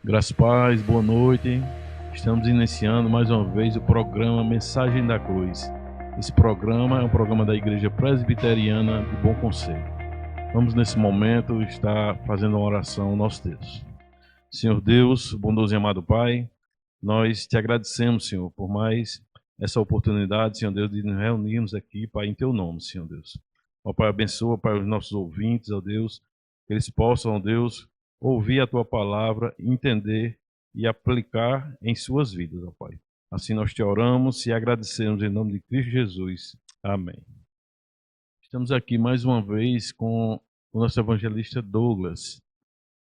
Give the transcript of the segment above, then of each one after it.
Graças a Paz, boa noite. Estamos iniciando mais uma vez o programa Mensagem da Cruz. Esse programa é um programa da Igreja Presbiteriana de Bom Conselho. Vamos nesse momento estar fazendo uma oração ao nosso Deus. Senhor Deus, bondoso e amado Pai, nós te agradecemos, Senhor, por mais essa oportunidade, Senhor Deus, de nos reunirmos aqui, Pai, em Teu nome, Senhor Deus. Ó Pai, abençoa, Pai, os nossos ouvintes, ó Deus, que eles possam, ó Deus, ouvir a Tua palavra, entender e aplicar em suas vidas, ó Pai. Assim nós te oramos e agradecemos em nome de Cristo Jesus. Amém. Estamos aqui mais uma vez com o nosso evangelista Douglas.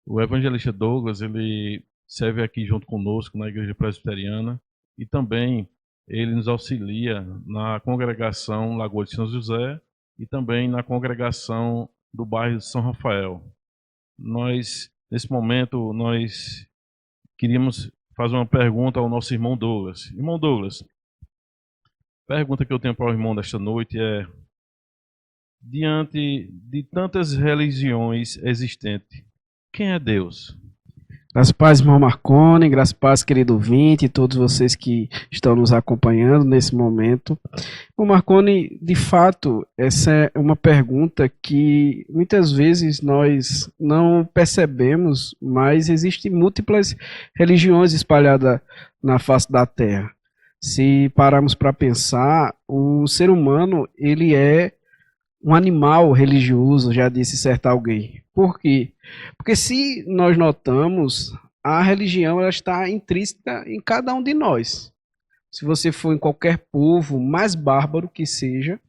O evangelista Douglas, ele serve aqui junto conosco na Igreja Presbiteriana e também ele nos auxilia na congregação Lagoa de São José e também na congregação do bairro de São Rafael. Nesse momento, nós queríamos fazer uma pergunta ao nosso irmão Douglas. Irmão Douglas, a pergunta que eu tenho para o irmão desta noite é: diante de tantas religiões existentes, quem é Deus? Graças a Paz, irmão Marconi, graças a Paz, querido ouvinte, e todos vocês que estão nos acompanhando nesse momento. Irmão Marconi, de fato, essa é uma pergunta que muitas vezes nós não percebemos, mas existem múltiplas religiões espalhadas na face da Terra. Se pararmos para pensar, o ser humano, ele é um animal religioso, já disse certo alguém. Por quê? Porque se nós notamos, a religião ela está intrínseca em cada um de nós. Se você for em qualquer povo, mais bárbaro que seja,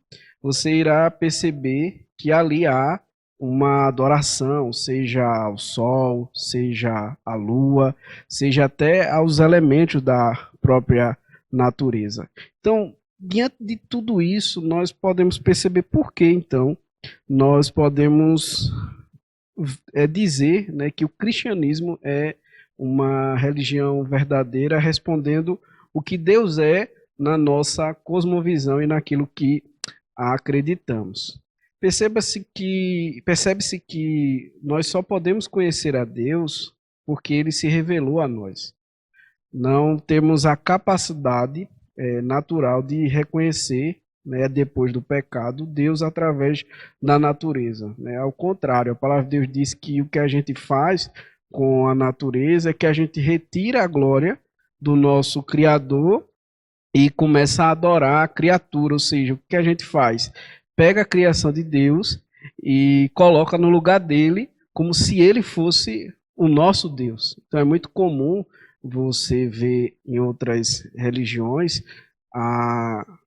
você irá perceber que ali há uma adoração, seja ao sol, seja à lua, seja até aos elementos da própria natureza. Então, diante de tudo isso, nós podemos perceber por que, então, nós podemos dizer, né, que o cristianismo é uma religião verdadeira, respondendo o que Deus é na nossa cosmovisão e naquilo que acreditamos. Percebe-se que nós só podemos conhecer a Deus porque ele se revelou a nós. Não temos a capacidade natural de reconhecer, né, depois do pecado, Deus através da natureza. Né? Ao contrário, a palavra de Deus diz que o que a gente faz com a natureza é que a gente retira a glória do nosso Criador e começa a adorar a criatura, ou seja, o que a gente faz? Pega a criação de Deus e coloca no lugar dele como se ele fosse o nosso Deus. Então é muito comum você ver em outras religiões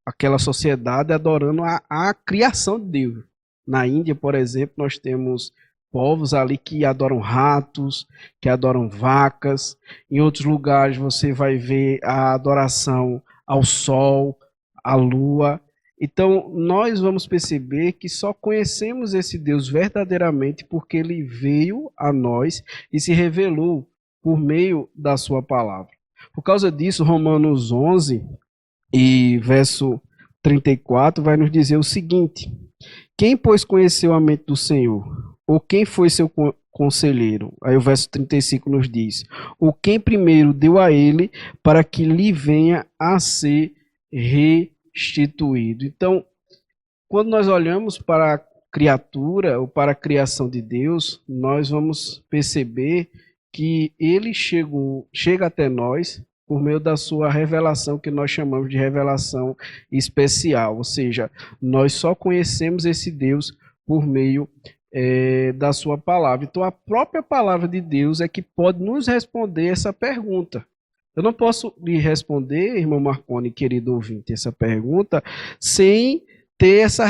aquela sociedade adorando a criação de Deus. Na Índia, por exemplo, nós temos povos ali que adoram ratos, que adoram vacas. Em outros lugares você vai ver a adoração ao sol, à lua. Então, nós vamos perceber que só conhecemos esse Deus verdadeiramente porque ele veio a nós e se revelou por meio da sua palavra. Por causa disso, Romanos 11 e verso 34 vai nos dizer o seguinte: quem, pois, conheceu a mente do Senhor? Ou quem foi seu conselheiro? Aí o verso 35 nos diz: ou quem primeiro deu a ele para que lhe venha a ser restituído. Então, quando nós olhamos para a criatura ou para a criação de Deus, nós vamos perceber que ele chega até nós por meio da sua revelação, que nós chamamos de revelação especial, ou seja, nós só conhecemos esse Deus por meio da sua palavra. Então, a própria palavra de Deus é que pode nos responder essa pergunta. Eu não posso lhe responder, irmão Marconi, querido ouvinte, essa pergunta, sem ter essa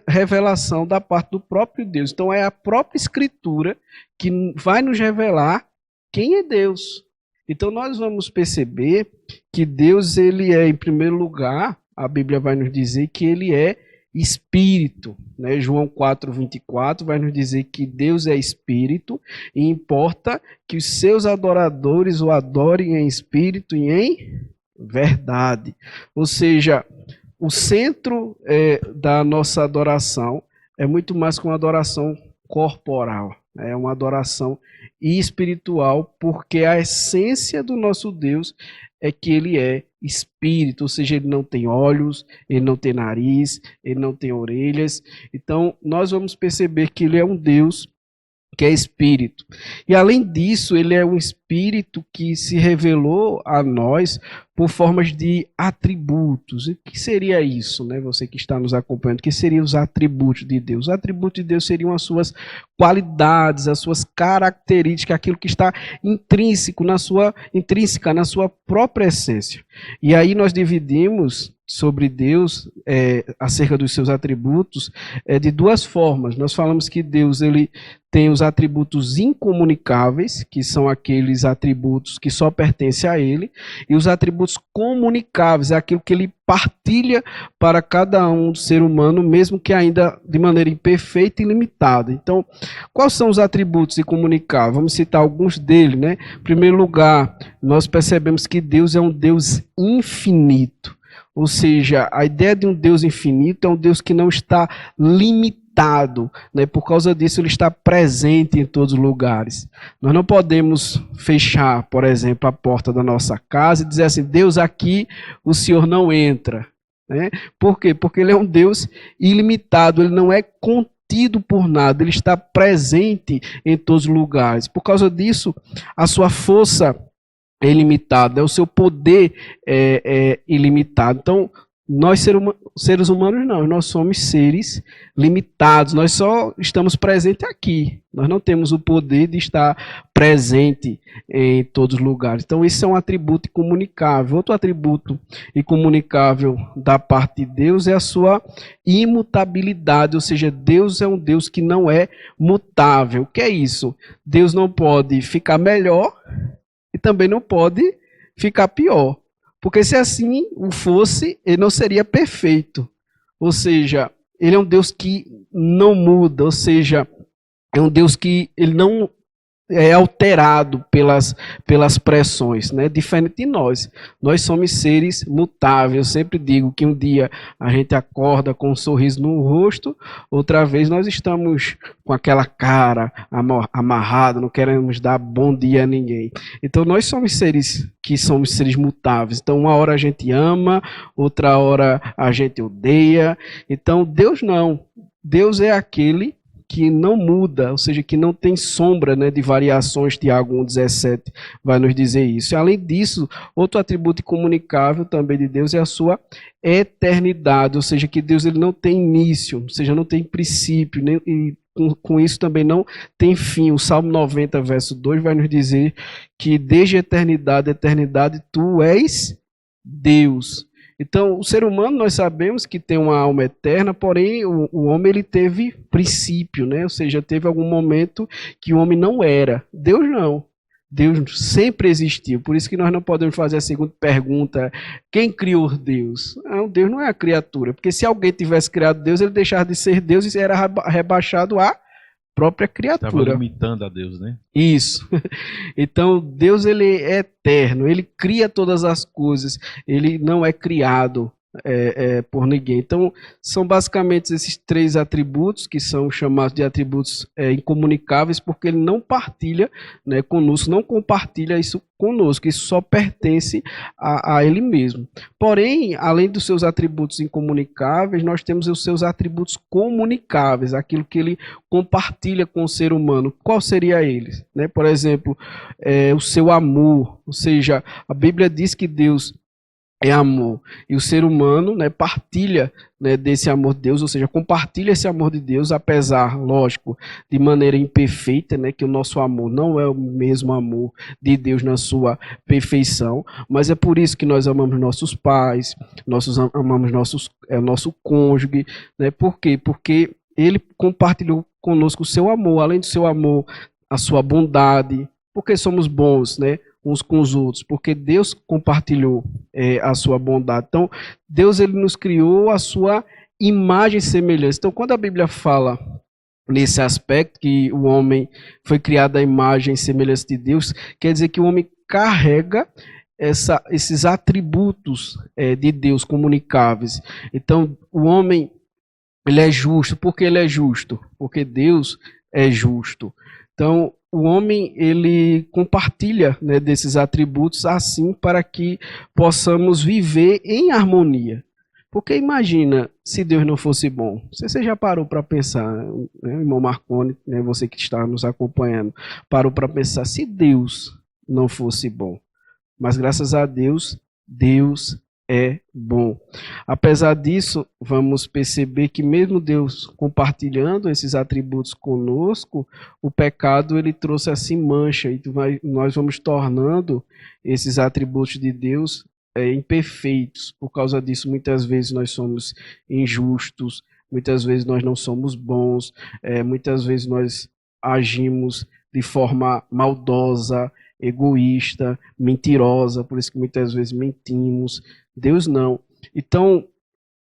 revelação da parte do próprio Deus. Então, é a própria Escritura que vai nos revelar quem é Deus. Então, nós vamos perceber que Deus, ele é, em primeiro lugar, a Bíblia vai nos dizer que ele é Espírito. Né? João 4:24 vai nos dizer que Deus é Espírito e importa que os seus adoradores o adorem em espírito e em verdade. Ou seja, o centro da nossa adoração é muito mais que uma adoração corporal. É uma adoração espiritual, porque a essência do nosso Deus é que ele é espírito, ou seja, ele não tem olhos, ele não tem nariz, ele não tem orelhas. Então, nós vamos perceber que ele é um Deus que é espírito. E além disso, ele é um espírito que se revelou a nós por formas de atributos. E o que seria isso, né? Você que está nos acompanhando, o que seriam os atributos de Deus? Os atributos de Deus seriam as suas qualidades, as suas características, aquilo que está intrínseca na sua própria essência. E aí nós dividimos sobre Deus, acerca dos seus atributos, de duas formas. Nós falamos que Deus ele tem os atributos incomunicáveis, que são aqueles atributos que só pertencem a ele, e os atributos comunicáveis, é aquilo que ele partilha para cada um do ser humano, mesmo que ainda de maneira imperfeita e limitada. Então, quais são os atributos incomunicáveis? Vamos citar alguns deles, né? Em primeiro lugar, nós percebemos que Deus é um Deus infinito. Ou seja, a ideia de um Deus infinito é um Deus que não está limitado, né? Por causa disso, ele está presente em todos os lugares. Nós não podemos fechar, por exemplo, a porta da nossa casa e dizer assim, Deus aqui, o Senhor não entra. Né? Por quê? Porque ele é um Deus ilimitado, ele não é contido por nada, ele está presente em todos os lugares. Por causa disso, a sua força é ilimitada, o seu poder é ilimitado. Então, nós seres humanos não, nós somos seres limitados, nós só estamos presentes aqui, nós não temos o poder de estar presente em todos os lugares. Então, esse é um atributo incomunicável. Outro atributo incomunicável da parte de Deus é a sua imutabilidade, ou seja, Deus é um Deus que não é mutável. O que é isso? Deus não pode ficar melhor e também não pode ficar pior. Porque se assim o fosse, ele não seria perfeito. Ou seja, ele é um Deus que não muda, ou seja, é um Deus que ele não é alterado pelas pressões, né? Diferente de nós. Nós somos seres mutáveis. Eu sempre digo que um dia a gente acorda com um sorriso no rosto, outra vez nós estamos com aquela cara amarrada, não queremos dar bom dia a ninguém. Então nós somos seres mutáveis. Então uma hora a gente ama, outra hora a gente odeia. Então Deus não. Deus é aquele que não muda, ou seja, que não tem sombra, né, de variações. Tiago 1,17 vai nos dizer isso. E, além disso, outro atributo incomunicável também de Deus é a sua eternidade, ou seja, que Deus ele não tem início, ou seja, não tem princípio, nem, e com isso também não tem fim. O Salmo 90, verso 2 vai nos dizer que desde a eternidade a eternidade tu és Deus. Então, o ser humano, nós sabemos que tem uma alma eterna, porém, o homem ele teve princípio, né? Ou seja, teve algum momento que o homem não era. Deus não. Deus sempre existiu. Por isso que nós não podemos fazer a segunda pergunta, quem criou Deus? Não, Deus não é a criatura. Porque se alguém tivesse criado Deus, ele deixava de ser Deus e era rebaixado a própria criatura. Estava limitando a Deus, né? Isso. Então, Deus ele é eterno, ele cria todas as coisas, ele não é criado por ninguém. Então, são basicamente esses três atributos que são chamados de atributos incomunicáveis, porque ele não partilha, né, conosco, não compartilha isso conosco, isso só pertence a ele mesmo. Porém, além dos seus atributos incomunicáveis, nós temos os seus atributos comunicáveis, aquilo que ele compartilha com o ser humano. Qual seria eles? Né? Por exemplo, o seu amor, ou seja, a Bíblia diz que Deus é amor, e o ser humano, né, partilha, né, desse amor de Deus, ou seja, compartilha esse amor de Deus, apesar, lógico, de maneira imperfeita, né, que o nosso amor não é o mesmo amor de Deus na sua perfeição, mas é por isso que nós amamos nossos pais, amamos nosso cônjuge, né, por quê? Porque ele compartilhou conosco o seu amor, além do seu amor, a sua bondade, porque somos bons, né, uns com os outros, porque Deus compartilhou a sua bondade. Então, Deus ele nos criou a sua imagem e semelhança. Então, quando a Bíblia fala nesse aspecto que o homem foi criado à imagem e semelhança de Deus, quer dizer que o homem carrega esses atributos de Deus comunicáveis. Então, o homem ele é justo. Por que ele é justo? Porque Deus é justo. Então, o homem, ele compartilha, né, desses atributos assim para que possamos viver em harmonia. Porque imagina se Deus não fosse bom. Você já parou para pensar, né, irmão Marconi, né, você que está nos acompanhando, parou para pensar se Deus não fosse bom. Mas graças a Deus, Deus é bom. Apesar disso, vamos perceber que mesmo Deus compartilhando esses atributos conosco, o pecado ele trouxe assim mancha e nós vamos tornando esses atributos de Deus imperfeitos. Por causa disso, muitas vezes nós somos injustos, muitas vezes nós não somos bons, muitas vezes nós agimos de forma maldosa, egoísta, mentirosa, por isso que muitas vezes mentimos. Deus não. Então,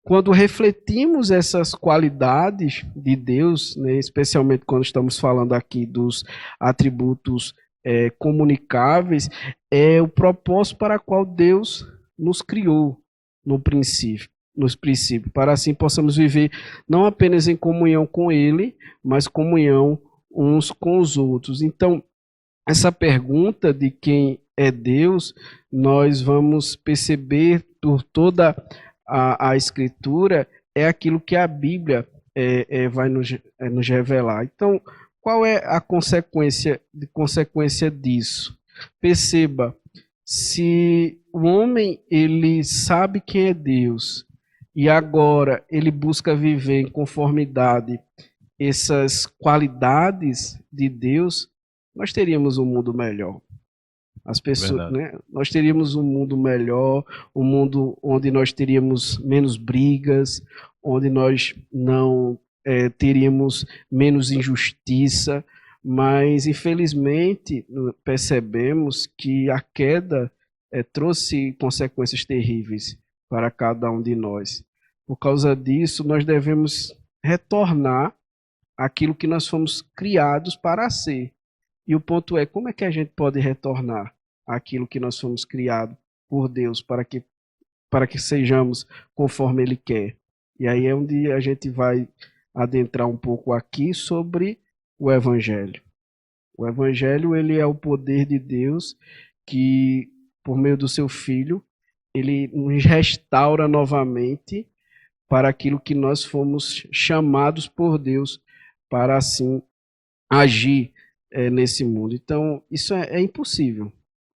quando refletimos essas qualidades de Deus, né, especialmente quando estamos falando aqui dos atributos comunicáveis, é o propósito para o qual Deus nos criou no princípio, nos princípios, para assim possamos viver não apenas em comunhão com Ele, mas comunhão uns com os outros. Então, essa pergunta de quem é Deus, nós vamos perceber por toda a Escritura, é aquilo que a Bíblia vai nos revelar. Então, qual é a consequência disso? Perceba, se o homem ele sabe quem é Deus e agora ele busca viver em conformidade essas qualidades de Deus, nós teríamos um mundo melhor. As pessoas, né? Nós teríamos um mundo melhor, um mundo onde nós teríamos menos brigas, onde nós não teríamos menos injustiça, mas infelizmente percebemos que a queda trouxe consequências terríveis para cada um de nós. Por causa disso, nós devemos retornar àquilo que nós fomos criados para ser. E o ponto é, como é que a gente pode retornar àquilo que nós fomos criados por Deus para que sejamos conforme Ele quer? E aí é onde a gente vai adentrar um pouco aqui sobre o Evangelho. O Evangelho, ele é o poder de Deus que, por meio do seu Filho, ele nos restaura novamente para aquilo que nós fomos chamados por Deus para assim agir nesse mundo. Então, isso é impossível.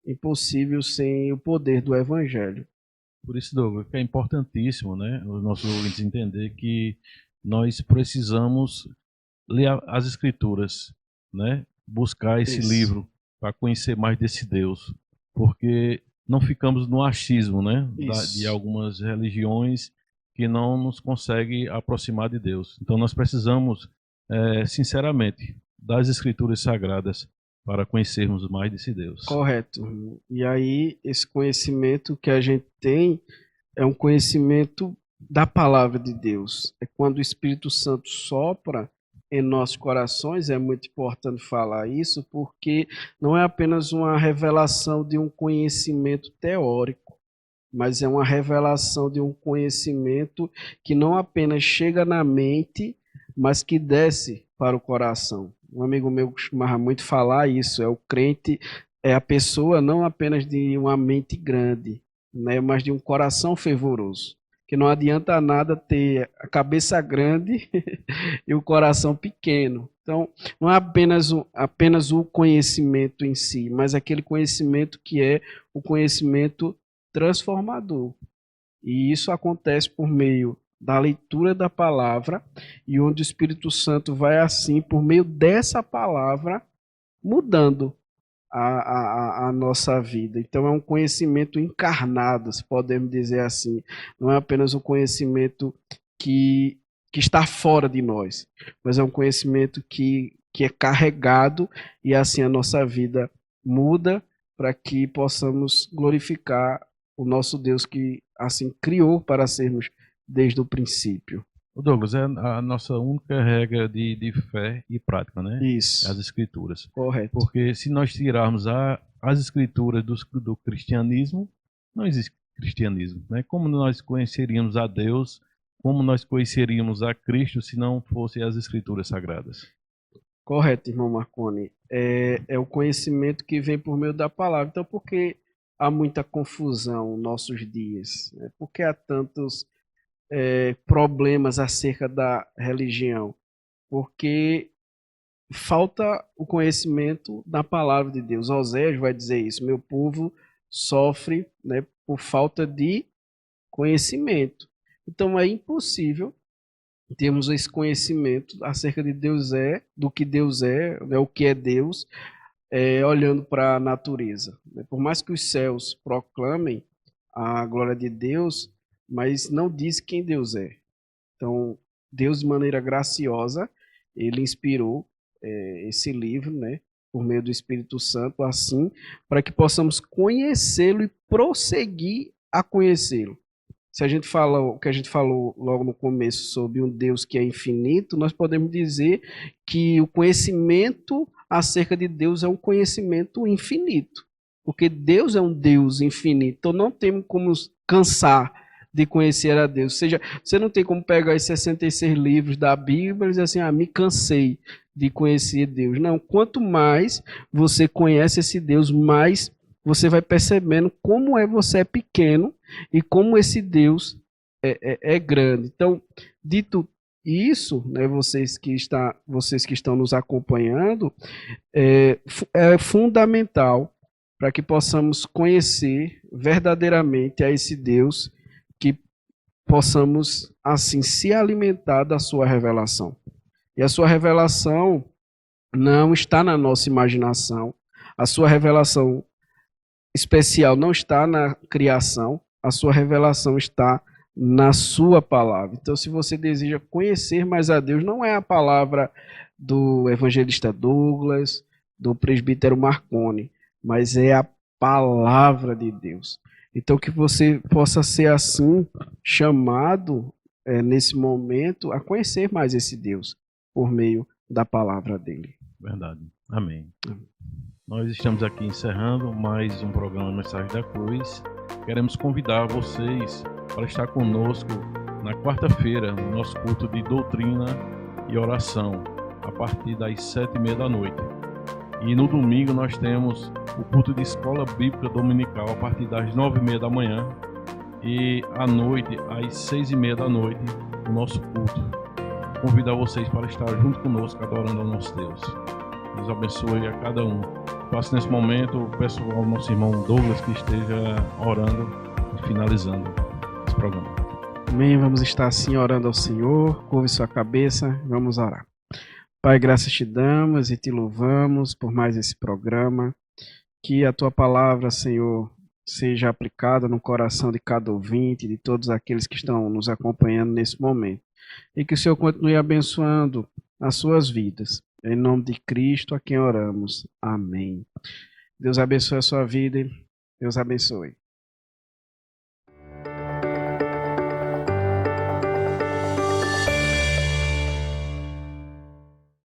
Impossível sem o poder do Evangelho. Por isso, Douglas, que é importantíssimo, né, os nossos ouvintes entender que nós precisamos ler as Escrituras, né, buscar esse livro para conhecer mais desse Deus, porque não ficamos no achismo, né, de algumas religiões que não nos conseguem aproximar de Deus. Então, nós precisamos, sinceramente, das Escrituras Sagradas para conhecermos mais desse Deus. Correto. E aí, esse conhecimento que a gente tem é um conhecimento da palavra de Deus. É quando o Espírito Santo sopra em nossos corações, é muito importante falar isso, porque não é apenas uma revelação de um conhecimento teórico, mas é uma revelação de um conhecimento que não apenas chega na mente, mas que desce para o coração. Um amigo meu costumava muito falar isso, o crente é a pessoa não apenas de uma mente grande, né, mas de um coração fervoroso. Que não adianta nada ter a cabeça grande e o coração pequeno. Então, não é apenas o conhecimento em si, mas aquele conhecimento que é o conhecimento transformador. E isso acontece por meio da leitura da palavra, e onde o Espírito Santo vai assim, por meio dessa palavra, mudando a nossa vida. Então é um conhecimento encarnado, se podemos dizer assim. Não é apenas um conhecimento que está fora de nós, mas é um conhecimento que é carregado, e assim a nossa vida muda para que possamos glorificar o nosso Deus que assim criou para sermos desde o princípio. Douglas, é a nossa única regra de fé e prática, né? Isso. As Escrituras. Correto. Porque se nós tirarmos as Escrituras do cristianismo, não existe cristianismo, né? Como nós conheceríamos a Deus, como nós conheceríamos a Cristo se não fossem as Escrituras Sagradas? Correto, irmão Marconi. é o conhecimento que vem por meio da palavra. Então, por que há muita confusão nos nossos dias? Por que há tantos problemas acerca da religião? Porque falta o conhecimento da palavra de Deus. Oséias vai dizer isso: meu povo sofre, né, por falta de conhecimento. Então é impossível termos esse conhecimento acerca de Deus do que Deus né, o que é Deus, olhando para a natureza. Por mais que os céus proclamem a glória de Deus, mas não diz quem Deus é. Então, Deus, de maneira graciosa, ele inspirou esse livro, né, por meio do Espírito Santo, assim, para que possamos conhecê-lo e prosseguir a conhecê-lo. Se a gente fala o que a gente falou logo no começo sobre um Deus que é infinito, nós podemos dizer que o conhecimento acerca de Deus é um conhecimento infinito, porque Deus é um Deus infinito, então não temos como cansar de conhecer a Deus. Ou seja, você não tem como pegar os 66 livros da Bíblia e dizer assim, me cansei de conhecer Deus. Não, quanto mais você conhece esse Deus, mais você vai percebendo como você é pequeno e como esse Deus é grande. Então, dito isso, né, vocês que estão nos acompanhando, é fundamental para que possamos conhecer verdadeiramente a esse Deus, que possamos, assim, se alimentar da sua revelação. E a sua revelação não está na nossa imaginação, a sua revelação especial não está na criação, a sua revelação está na sua palavra. Então, se você deseja conhecer mais a Deus, não é a palavra do evangelista Douglas, do presbítero Marconi, mas é a palavra de Deus. Então, que você possa ser assim chamado nesse momento a conhecer mais esse Deus por meio da palavra dele. Verdade. Amém. Nós estamos aqui encerrando mais um programa Mensagem da Cruz. Queremos convidar vocês para estar conosco na quarta-feira, no nosso culto de doutrina e oração, a partir das 7h30 da noite. E no domingo nós temos o culto de escola bíblica dominical a partir das 9h30 da manhã. E à noite, às 6h30 da noite, o nosso culto. Convidar vocês para estar junto conosco, adorando ao nosso Deus. Deus abençoe a cada um. Faço nesse momento, peço ao nosso irmão Douglas que esteja orando e finalizando esse programa. Amém, vamos estar assim orando ao Senhor. Curve sua cabeça, vamos orar. Pai, graças te damos e te louvamos por mais esse programa. Que a tua palavra, Senhor, seja aplicada no coração de cada ouvinte, de todos aqueles que estão nos acompanhando nesse momento. E que o Senhor continue abençoando as suas vidas. Em nome de Cristo, a quem oramos. Amém. Deus abençoe a sua vida. Deus abençoe.